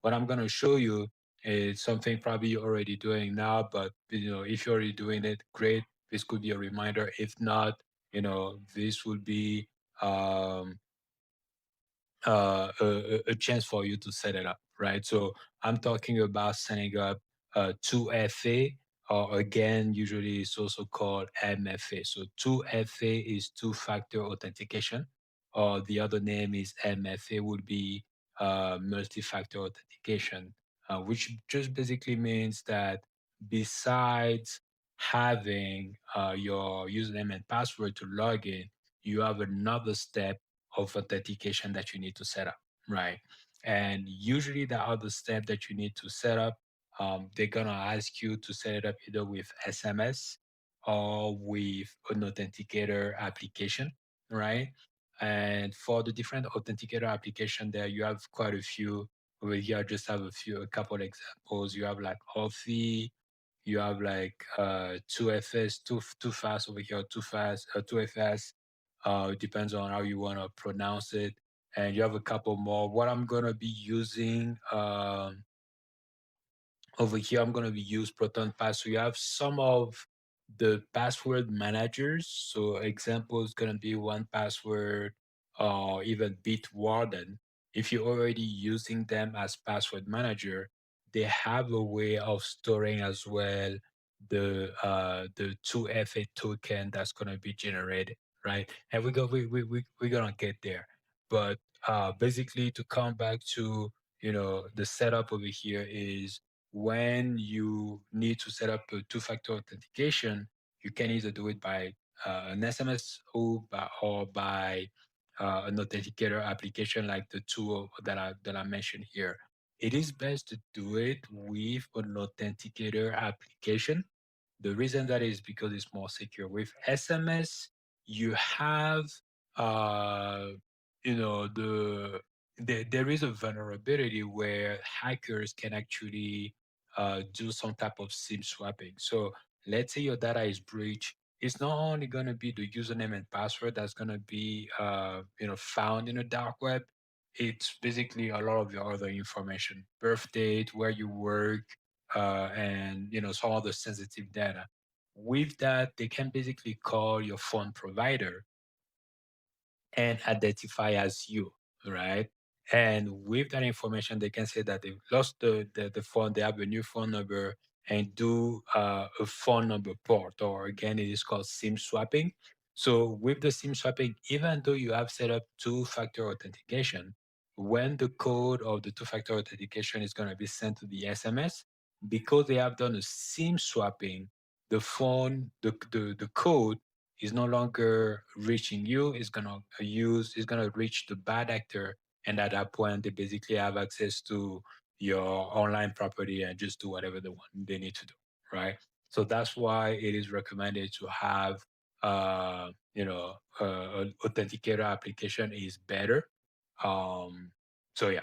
What I'm going to show you is something probably you're already doing now, but if you're already doing it, great. This could be a reminder. If not, this would be um, a chance for you to set it up, right? So I'm talking about setting up 2FA, or again, usually it's also called MFA. So 2FA is two-factor authentication, or the other name is MFA would be multi-factor authentication, which just basically means that besides having your username and password to log in, you have another step of authentication that you need to set up, right? And usually the other step that you need to set up, they're gonna ask you to set it up either with SMS or with an authenticator application, right? And for the different authenticator application there, you have quite a few. Over here, I just have a couple examples. You have like Authy, you have like 2FS, too fast over here, too fast, 2FS. It depends on how you want to pronounce it. And you have a couple more. What I'm gonna be using over here, I'm going to be use Proton Pass. So you have some of the password managers. So example is going to be one password or even Bitwarden. If you're already using them as password manager, they have a way of storing as well the 2FA token that's going to be generated, right? And we're going to get there. But basically to come back to, the setup over here is when you need to set up a two-factor authentication, you can either do it by an SMS or by an authenticator application like the two that I mentioned here. It is best to do it with an authenticator application. The reason that is because it's more secure. With SMS, you have uh, there is a vulnerability where hackers can actually do some type of SIM swapping. So let's say your data is breached. It's not only going to be the username and password that's going to be found in the dark web. It's basically a lot of your other information, birth date, where you work, and some other sensitive data. With that, they can basically call your phone provider and identify as you, right? And with that information, they can say that they've lost the phone, they have a new phone number, and do a phone number port, or again, it is called SIM swapping. So with the SIM swapping, even though you have set up two-factor authentication, when the code of the two-factor authentication is going to be sent to the SMS, because they have done a SIM swapping, the code is no longer reaching you. It's gonna reach the bad actor, and at that point, they basically have access to your online property and just do whatever they need to do, right? So that's why it is recommended to have, an authenticator application is better. Um, so yeah.